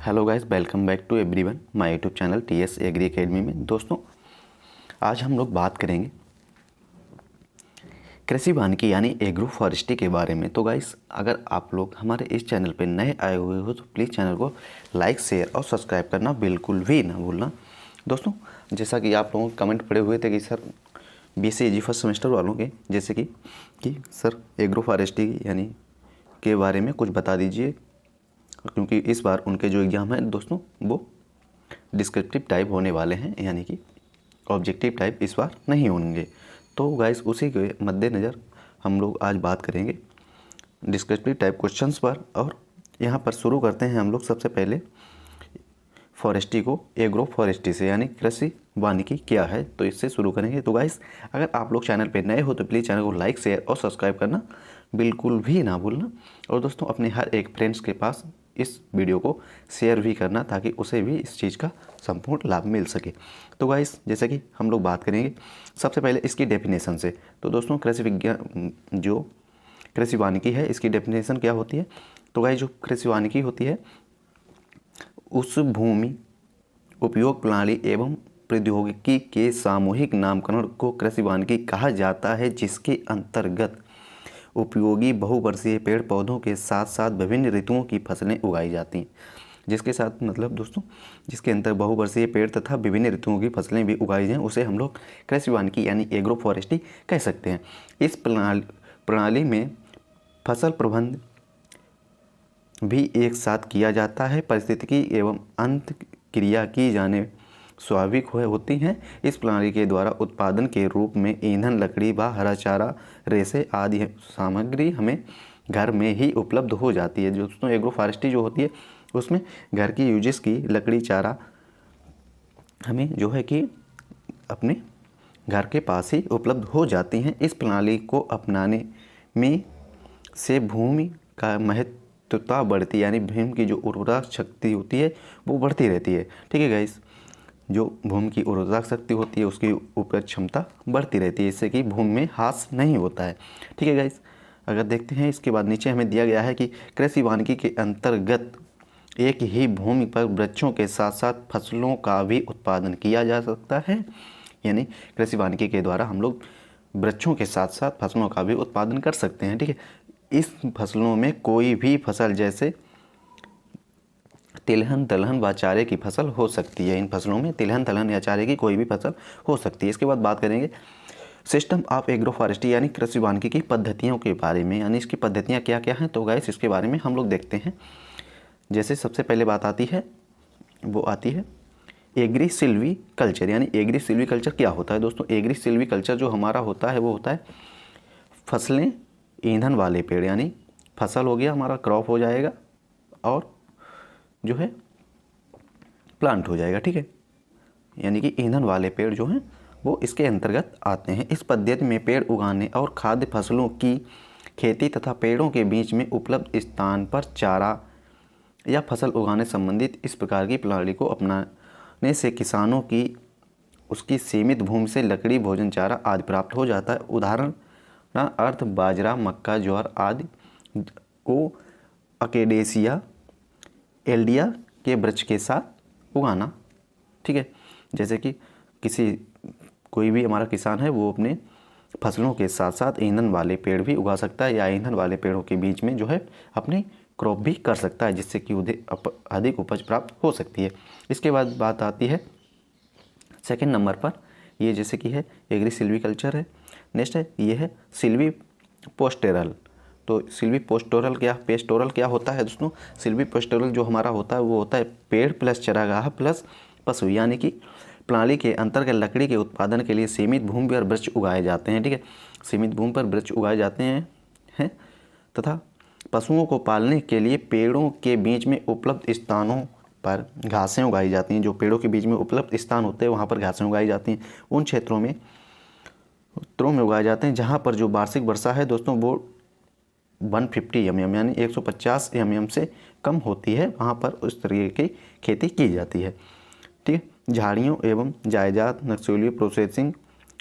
Hello guys, welcome back to everyone my YouTube channel TS Agri Academy में। दोस्तों, आज हम लोग बात करेंगे कृषि वानिकी यानी एग्रो फॉरेस्ट्री के बारे में। तो गाइस, अगर आप लोग हमारे इस चैनल पर नए आए हुए हो तो प्लीज़ चैनल को लाइक, शेयर और सब्सक्राइब करना बिल्कुल भी ना भूलना। दोस्तों, जैसा कि आप लोगों के कमेंट पड़े हुए थे कि सर बीएससी फर्स्ट सेमेस्टर वालों के जैसे कि सर एग्रो फॉरेस्ट्री यानी के बारे में कुछ बता दीजिए, क्योंकि इस बार उनके जो एग्ज़ाम है दोस्तों वो डिस्क्रिप्टिव टाइप होने वाले हैं, यानी कि ऑब्जेक्टिव टाइप इस बार नहीं होंगे। तो गाइस, उसी के मद्देनज़र हम लोग आज बात करेंगे डिस्क्रिप्टिव टाइप क्वेश्चंस पर। और यहाँ पर शुरू करते हैं हम लोग सबसे पहले फॉरेस्ट्री को एग्रो फॉरेस्ट्री से, यानी कृषि वानिकी क्या है, तो इससे शुरू करेंगे। तो गाइस, अगर आप लोग चैनल पे नए हो तो प्लीज़ चैनल को लाइक, शेयर और सब्सक्राइब करना बिल्कुल भी ना भूलना। और दोस्तों, अपने हर एक फ्रेंड्स के पास इस वीडियो को शेयर भी करना ताकि उसे भी इस चीज़ का संपूर्ण लाभ मिल सके। तो गाइस, जैसे कि हम लोग बात करेंगे सबसे पहले इसकी डेफिनेशन से। तो दोस्तों, कृषि विज्ञान जो कृषि वानिकी है इसकी डेफिनेशन क्या होती है? तो गाइस, जो कृषि वानिकी होती है उस भूमि उपयोग प्रणाली एवं प्रौद्योगिकी के सामूहिक नामकरण को कृषि वानिकी कहा जाता है, जिसके अंतर्गत उपयोगी बहुवर्षीय पेड़ पौधों के साथ साथ विभिन्न ऋतुओं की फसलें उगाई जाती हैं। जिसके साथ मतलब दोस्तों, जिसके अंदर बहुवर्षीय पेड़ तथा विभिन्न ऋतुओं की फसलें भी उगाई जाएँ उसे हम लोग कृषि वानिकी यानी एग्रो फॉरेस्ट्री कह सकते हैं। इस प्रणाली में फसल प्रबंधन भी एक साथ किया जाता है। पारिस्थितिकी एवं अंत क्रिया की जाने स्वाभाविक होती हैं। इस प्रणाली के द्वारा उत्पादन के रूप में ईंधन, लकड़ी व हरा चारा, रेशे आदि सामग्री हमें घर में ही उपलब्ध हो जाती है। दोस्तों, एग्रो फॉरेस्ट्री जो होती है उसमें घर की यूजेस की लकड़ी, चारा हमें जो है कि अपने घर के पास ही उपलब्ध हो जाती हैं। इस प्रणाली को अपनाने में से भूमि का महत्वता बढ़ती है, यानी भूमि की जो उर्वरा शक्ति होती है वो बढ़ती रहती है। ठीक है गाइस, जो भूमि की उर्वरा शक्ति होती है उसकी उपज क्षमता बढ़ती रहती है, इससे कि भूमि में ह्रास नहीं होता है। ठीक है गाइस, अगर देखते हैं इसके बाद नीचे हमें दिया गया है कि कृषि वानिकी के अंतर्गत एक ही भूमि पर वृक्षों के साथ साथ फसलों का भी उत्पादन किया जा सकता है। यानी कृषि वानिकी के द्वारा हम लोग वृक्षों के साथ साथ फसलों का भी उत्पादन कर सकते हैं। ठीक है, इस फसलों में कोई भी फसल जैसे तिलहन, दलहन व चारे की फसल हो सकती है। इन फसलों में तिलहन, दलहन या चारे की कोई भी फसल हो सकती है। इसके बाद बात करेंगे सिस्टम ऑफ एग्रो फॉरेस्ट्री यानी कृषि वानिकी की पद्धतियों के बारे में, यानी इसकी पद्धतियाँ क्या क्या हैं। तो गाइस, इसके बारे में हम लोग देखते हैं। जैसे सबसे पहले बात आती है वो आती है एग्री सिल्वी कल्चर। यानी एग्री सिल्वी कल्चर क्या होता है दोस्तों? एग्री सिल्वी कल्चर जो हमारा होता है वो होता है फसलें ईंधन वाले पेड़, यानी फसल हो गया हमारा, क्रॉप हो जाएगा और जो है प्लांट हो जाएगा। ठीक है, यानी कि ईंधन वाले पेड़ जो हैं वो इसके अंतर्गत आते हैं। इस पद्धति में पेड़ उगाने और खाद्य फसलों की खेती तथा पेड़ों के बीच में उपलब्ध स्थान पर चारा या फसल उगाने संबंधित इस प्रकार की प्रणाली को अपनाने से किसानों की उसकी सीमित भूमि से लकड़ी, भोजन, चारा आदि प्राप्त हो जाता है। उदाहरण अर्थ बाजरा, मक्का, ज्वार आदि को अकेडेसिया एल्डिया के वृक्ष के साथ उगाना। ठीक है, जैसे कि कोई भी हमारा किसान है वो अपने फसलों के साथ साथ ईंधन वाले पेड़ भी उगा सकता है, या ईंधन वाले पेड़ों के बीच में जो है अपनी क्रॉप भी कर सकता है, जिससे कि अधिक उपज प्राप्त हो सकती है। इसके बाद बात आती है सेकंड नंबर पर, ये जैसे कि है एग्री सिल्वी कल्चर है। नेक्स्ट है ये है सिल्वी पोस्टेरल। तो सिल्वी पेस्टोरल क्या होता है दोस्तों? सिल्वी पोस्टेरल जो हमारा होता है वो होता है पेड़ प्लस चरागाह प्लस पशु, यानी कि प्रणाली के अंतर्गत लकड़ी के उत्पादन के लिए सीमित भूमि पर वृक्ष उगाए जाते हैं। ठीक है, सीमित भूमि पर वृक्ष उगाए जाते हैं तथा पशुओं को पालने के लिए पेड़ों के बीच में उपलब्ध स्थानों पर घासें उगाई जाती हैं। जो पेड़ों के बीच में उपलब्ध स्थान होते हैं वहाँ पर घासें उगाई जाती हैं। उन क्षेत्रों में उगाए जाते हैं जहाँ पर जो वार्षिक वर्षा है दोस्तों वो 150 mm यानी 150 mm से कम होती है, वहाँ पर उस तरीके की खेती की जाती है। ठीक है, झाड़ियों एवं जायदाद, नक्सोली प्रोसेसिंग,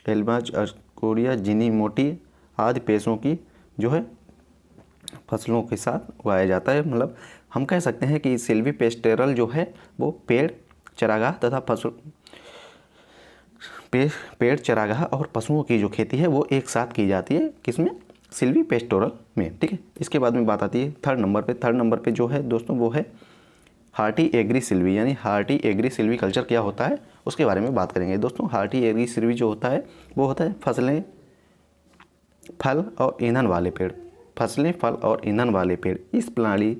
एल्बाज, अर्कोरिया, जिनी, मोटी आदि पेशों की जो है फसलों के साथ उगाया जाता है। मतलब हम कह सकते हैं कि सिल्वी पेस्टोरल जो है वो पेड़, चारागाह तथा पेड़, चारागाह और पशुओं की जो खेती है वो एक साथ की जाती है, किसमें? सिल्वी पेस्टोरल में। ठीक है, इसके बाद में बात आती है थर्ड नंबर पे जो है दोस्तों वो है हार्टी एग्री सिल्वी, यानी हार्टी एग्री सिल्वी कल्चर क्या होता है उसके बारे में बात करेंगे दोस्तों। हार्टी एग्री सिल्वी जो होता है वो होता है फसलें, फल और ईंधन वाले पेड़, फसलें, फल और ईंधन वाले पेड़। इस प्रणाली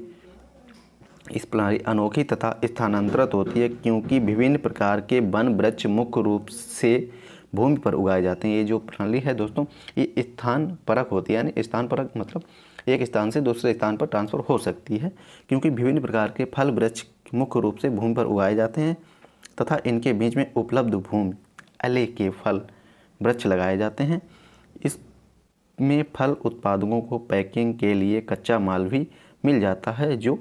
अनोखी तथा स्थानांतरित होती है क्योंकि विभिन्न प्रकार के वन वृक्ष मुख्य रूप से भूमि पर उगाए जाते हैं। ये जो प्रणाली है दोस्तों ये स्थान परक होती है, यानी स्थान परक मतलब एक स्थान से दूसरे स्थान पर ट्रांसफ़र हो सकती है क्योंकि विभिन्न प्रकार के फल वृक्ष मुख्य रूप से भूमि पर उगाए जाते हैं तथा इनके बीच में उपलब्ध भूमि अले के फल वृक्ष लगाए जाते हैं। इसमें फल उत्पादकों को पैकिंग के लिए कच्चा माल भी मिल जाता है जो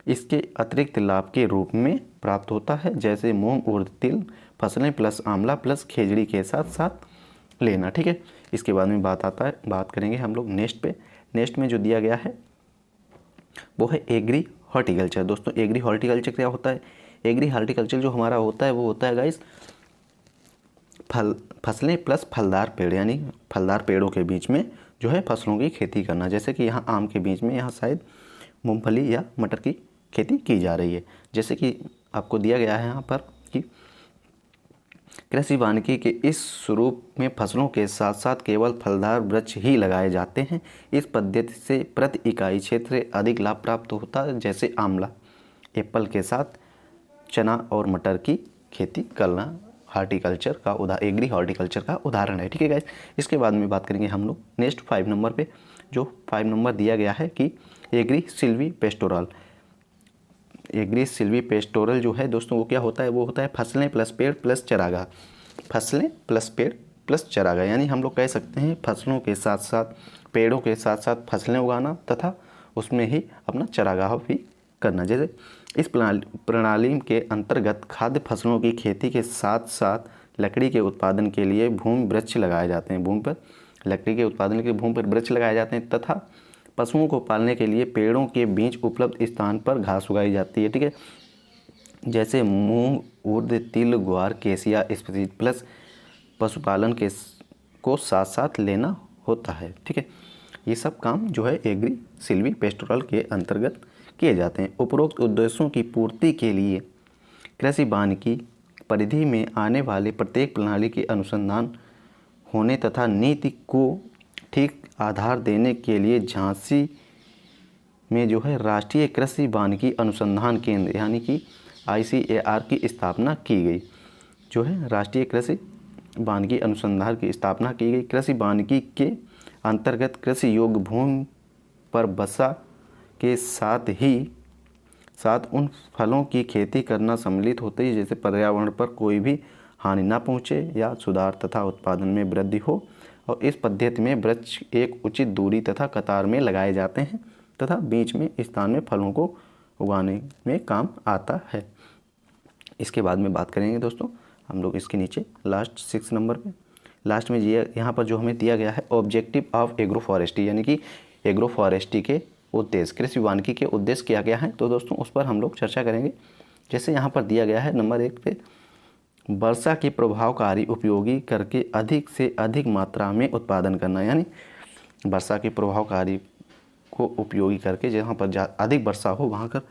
इसके अतिरिक्त लाभ के रूप में प्राप्त होता है, जैसे मूंग, उड़द, तिल फसलें प्लस आंवला प्लस खेजड़ी के साथ साथ लेना। ठीक है, इसके बाद में बात करेंगे हम लोग नेक्स्ट में जो दिया गया है वो है एग्री हॉर्टिकल्चर। दोस्तों एग्री हॉर्टिकल्चर क्या होता है? एग्री हॉर्टिकल्चर जो हमारा होता है वो होता है गाइस फसलें प्लस फलदार पेड़, यानी फलदार पेड़ों के बीच में जो है फसलों की खेती करना। जैसे कि यहाँ आम के बीच में यहाँ शायद मूंगफली या मटर की खेती की जा रही है। जैसे कि आपको दिया गया है यहाँ पर कि कृषि वानिकी के इस स्वरूप में फसलों के साथ साथ केवल फलदार वृक्ष ही लगाए जाते हैं। इस पद्धति से प्रति इकाई क्षेत्र अधिक लाभ प्राप्त होता है, जैसे आंवला, एप्पल के साथ चना और मटर की खेती करना हॉर्टिकल्चर का एग्री हॉर्टिकल्चर का उदाहरण है। ठीक है गाइस, इसके बाद में बात करेंगे हम लोग नेक्स्ट 5 नंबर पे। जो 5 नंबर दिया गया है कि agri silvi pastoral. Agri silvi pastoral जो है दोस्तों वो क्या होता है? वो होता है फसलें प्लस पेड़ प्लस चारागाह, फसलें प्लस पेड़ प्लस चारागाह, यानी हम लोग कह सकते हैं फसलों के साथ साथ पेड़ों के साथ साथ फसलें उगाना तथा उसमें ही अपना चारागाह भी करना। जैसे इस प्रणाली के अंतर्गत खाद्य फसलों की खेती के साथ साथ लकड़ी के उत्पादन के लिए भूमि वृक्ष लगाए जाते हैं। भूमि पर लकड़ी के उत्पादन के लिए भूमि पर वृक्ष लगाए जाते हैं तथा पशुओं को पालने के लिए पेड़ों के बीच उपलब्ध स्थान पर घास उगाई जाती है। ठीक है, जैसे मूंग, उड़द, तिल, ग्वार, केसिया स्पीसीज प्लस पशुपालन को साथ साथ लेना होता है। ठीक है, ये सब काम जो है एग्री सिल्वी पेस्टोरल के अंतर्गत किए जाते हैं। उपरोक्त उद्देश्यों की पूर्ति के लिए कृषि वानिकी परिधि में आने वाले प्रत्येक प्रणाली के अनुसंधान होने तथा नीति को ठीक आधार देने के लिए झांसी में जो है राष्ट्रीय कृषि वानिकी अनुसंधान केंद्र यानी कि ICAR की स्थापना की गई। जो है राष्ट्रीय कृषि वानिकी अनुसंधान की स्थापना की गई। कृषि वानिकी के अंतर्गत कृषि योग्य भूमि पर वर्षा के साथ उन फलों की खेती करना सम्मिलित होती है जैसे पर्यावरण पर कोई भी हानि न पहुँचे या सुधार तथा उत्पादन में वृद्धि हो। और इस पद्धति में वृक्ष एक उचित दूरी तथा कतार में लगाए जाते हैं तथा बीच में स्थान में फलों को उगाने में काम आता है। इसके बाद में बात करेंगे दोस्तों हम लोग इसके नीचे लास्ट 6 नंबर पे। लास्ट में ये यहाँ पर जो हमें दिया गया है ऑब्जेक्टिव ऑफ एग्रो फॉरेस्ट्री, यानी कि एग्रो फॉरेस्ट्री के उद्देश्य, कृषि वानिकी के उद्देश्य क्या क्या हैं तो दोस्तों उस पर हम लोग चर्चा करेंगे। जैसे यहाँ पर दिया गया है नंबर 1 पे वर्षा की प्रभावकारी उपयोगी करके अधिक से अधिक मात्रा में उत्पादन करना, यानी वर्षा की प्रभावकारी को उपयोगी करके जहाँ पर अधिक वर्षा हो वहाँ कर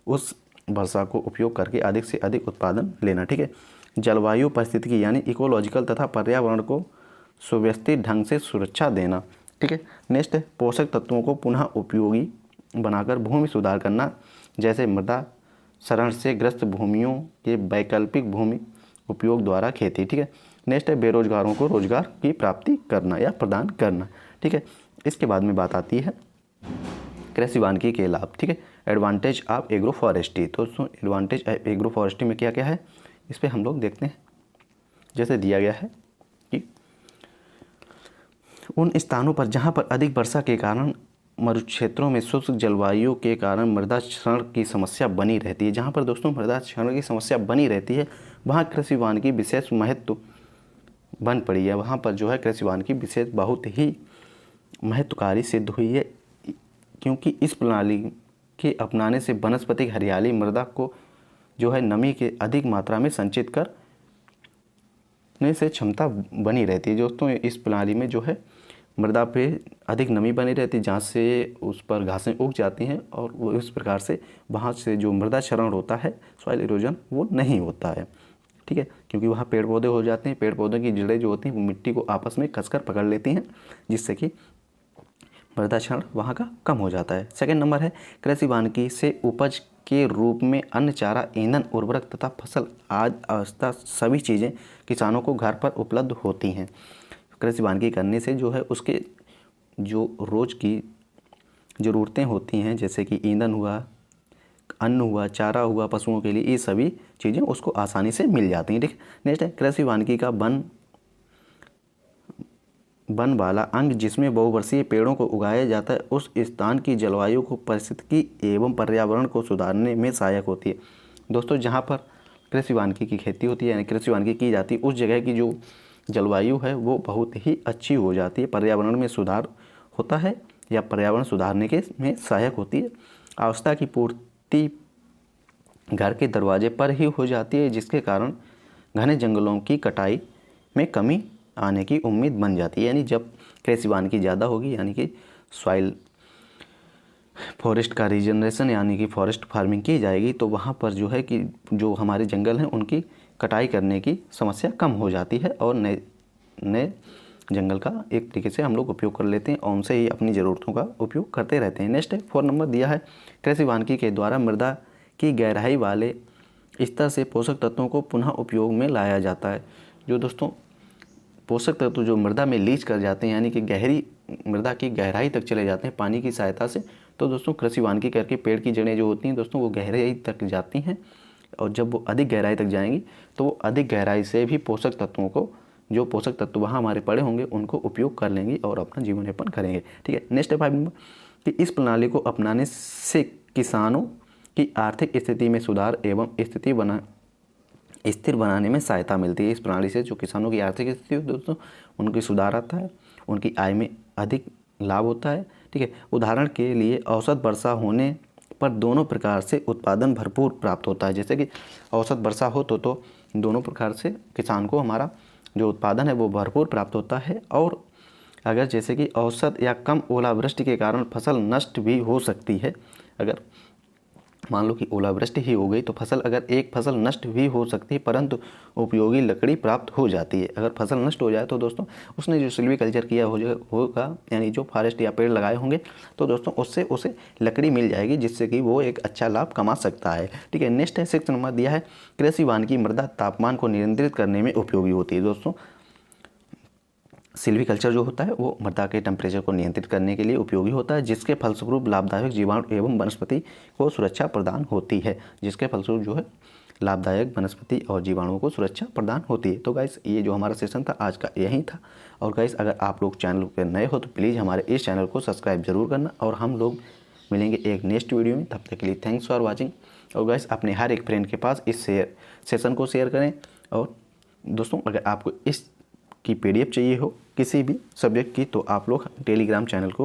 उस वर्षा को उपयोग करके अधिक से अधिक उत्पादन लेना। ठीक है, जलवायु परिस्थिति यानी इकोलॉजिकल तथा पर्यावरण को सुव्यवस्थित ढंग से सुरक्षा देना। ठीक है, नेक्स्ट है पोषक तत्वों को पुनः उपयोगी बनाकर भूमि सुधार करना, जैसे मृदा क्षरण से ग्रस्त भूमियों के वैकल्पिक भूमि उपयोग द्वारा खेती। ठीक है, नेक्स्ट है बेरोजगारों को रोजगार की प्राप्ति करना या प्रदान करना। ठीक है, इसके बाद में बात आती है कृषि वानिकी के लाभ। ठीक है, एडवांटेज ऑफ एग्रो फॉरेस्ट्री। तो एडवांटेज एग्रो फॉरेस्ट्री में क्या क्या है इस पर हम लोग देखते हैं। जैसे दिया गया है कि उन स्थानों पर जहाँ पर अधिक वर्षा के कारण मरुक्षेत्रों में शुष्क जलवायु के कारण मृदा क्षरण की समस्या बनी रहती है, जहाँ पर दोस्तों मृदा क्षरण की समस्या बनी रहती है वहाँ कृषि वानिकी विशेष महत्व बन पड़ी है। वहाँ पर जो है कृषि वानिकी विशेष बहुत ही महत्वकारी सिद्ध हुई है क्योंकि इस प्रणाली के अपनाने से वनस्पतिक हरियाली मृदा को जो है नमी के अधिक मात्रा में संचित करने से क्षमता बनी रहती है। दोस्तों इस प्रणाली में जो है मृदा पे अधिक नमी बनी रहती है, जहाँ से उस पर घासें उग जाती हैं और वो इस प्रकार से वहाँ से जो मृदा क्षरण होता है, सॉइल इरोजन, वो नहीं होता है। ठीक है, क्योंकि वहाँ पेड़ पौधे हो जाते हैं, पेड़ पौधों की जड़ें जो होती हैं वो मिट्टी को आपस में कसकर पकड़ लेती हैं, जिससे कि मृदा क्षरण वहाँ का कम हो जाता है। सेकंड नंबर है कृषि वानिकी से उपज के रूप में अन्न, चारा, ईंधन, उर्वरक तथा फसल आदि अवस्था सभी चीज़ें किसानों को घर पर उपलब्ध होती हैं। कृषि वानिकी करने से जो है उसके जो रोज़ की ज़रूरतें होती हैं, जैसे कि ईंधन हुआ, अन्न हुआ, चारा हुआ पशुओं के लिए, ये सभी चीज़ें उसको आसानी से मिल जाती हैं। ठीक, नेक्स्ट है कृषि वानिकी का वन वाला अंग जिसमें बहुवर्षीय पेड़ों को उगाया जाता है उस स्थान की जलवायु को, पारिस्थितिकी एवं पर्यावरण को सुधारने में सहायक होती है। दोस्तों जहाँ पर कृषि वानिकी की खेती होती है, यानी कृषि वानिकी की जाती है, उस जगह की जो जलवायु है वो बहुत ही अच्छी हो जाती है, पर्यावरण में सुधार होता है या पर्यावरण सुधारने के में सहायक होती है। आवश्यकता की पूर्ति घर के दरवाजे पर ही हो जाती है, जिसके कारण घने जंगलों की कटाई में कमी आने की उम्मीद बन जाती है। यानी जब कृषि वानिकी ज़्यादा होगी, यानी कि सॉइल फॉरेस्ट का रीजनरेशन यानी कि फॉरेस्ट फार्मिंग की जाएगी, तो वहाँ पर जो है कि जो हमारे जंगल हैं उनकी कटाई करने की समस्या कम हो जाती है और नए जंगल का एक तरीके से हम लोग उपयोग कर लेते हैं और उनसे ही अपनी ज़रूरतों का उपयोग करते रहते हैं। नेक्स्ट है 4 नंबर दिया है कृषि वानिकी के द्वारा मृदा की गहराई वाले स्तर से पोषक तत्वों को पुनः उपयोग में लाया जाता है। जो दोस्तों पोषक तत्व जो मृदा में लीच कर जाते हैं, यानी कि गहरी मृदा की गहराई तक चले जाते हैं पानी की सहायता से, तो दोस्तों कृषि वानिकी करके पेड़ की जड़ें जो होती हैं दोस्तों वो गहराई तक जाती हैं और जब वो अधिक गहराई तक जाएंगी तो वो अधिक गहराई से भी पोषक तत्वों को, जो पोषक तत्व वहाँ हमारे पड़े होंगे उनको उपयोग कर लेंगी और अपना जीवन यापन करेंगे। ठीक है, नेक्स्ट है 5 नंबर कि इस प्रणाली को अपनाने से किसानों की आर्थिक स्थिति में सुधार एवं स्थिर बनाने में सहायता मिलती है। इस प्रणाली से जो किसानों की आर्थिक स्थिति दोस्तों उनकी सुधार आता है, उनकी आय में अधिक लाभ होता है। ठीक है, उदाहरण के लिए औसत वर्षा होने पर दोनों प्रकार से उत्पादन भरपूर प्राप्त होता है। जैसे कि औसत वर्षा हो तो दोनों प्रकार से किसान को हमारा जो उत्पादन है वो भरपूर प्राप्त होता है, और अगर जैसे कि औसत या कम ओलावृष्टि के कारण फसल नष्ट भी हो सकती है। अगर मान लो कि ओलावृष्टि ही हो गई तो अगर एक फसल नष्ट भी हो सकती है, परंतु उपयोगी लकड़ी प्राप्त हो जाती है। अगर फसल नष्ट हो जाए तो दोस्तों उसने जो सिल्वीकल्चर किया होगा, यानी जो फॉरेस्ट या पेड़ लगाए होंगे, तो दोस्तों उससे उसे लकड़ी मिल जाएगी, जिससे कि वो एक अच्छा लाभ कमा सकता है। ठीक है, नेक्स्ट है 6 नंबर दिया है कृषि वानिकी मृदा तापमान को नियंत्रित करने में उपयोगी होती है। दोस्तों सिल्वीकल्चर जो होता है वो मृदा के टेम्परेचर को नियंत्रित करने के लिए उपयोगी होता है, जिसके फलस्वरूप लाभदायक जीवाणु एवं वनस्पति को सुरक्षा प्रदान होती है। जिसके फलस्वरूप जो है लाभदायक वनस्पति और जीवाणुओं को सुरक्षा प्रदान होती है। तो गाइस ये जो हमारा सेशन था आज का यही था। और गाइस अगर आप लोग चैनल पर नए हो तो प्लीज़ हमारे इस चैनल को सब्सक्राइब जरूर करना, और हम लोग मिलेंगे एक नेक्स्ट वीडियो में। तब तक के लिए थैंक्स फॉर वॉचिंग। और गाइस अपने हर एक फ्रेंड के पास इस सेशन को शेयर करें। और दोस्तों अगर आपको इस की PDF चाहिए हो किसी भी सब्जेक्ट की, तो आप लोग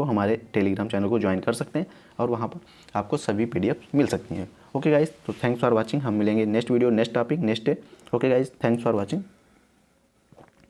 हमारे टेलीग्राम चैनल को ज्वाइन कर सकते हैं और वहाँ पर आपको सभी PDF मिल सकती हैं। ओके गाइस, तो थैंक्स फॉर वाचिंग। हम मिलेंगे next video, next topic, next day. Okay guys, thanks for watching.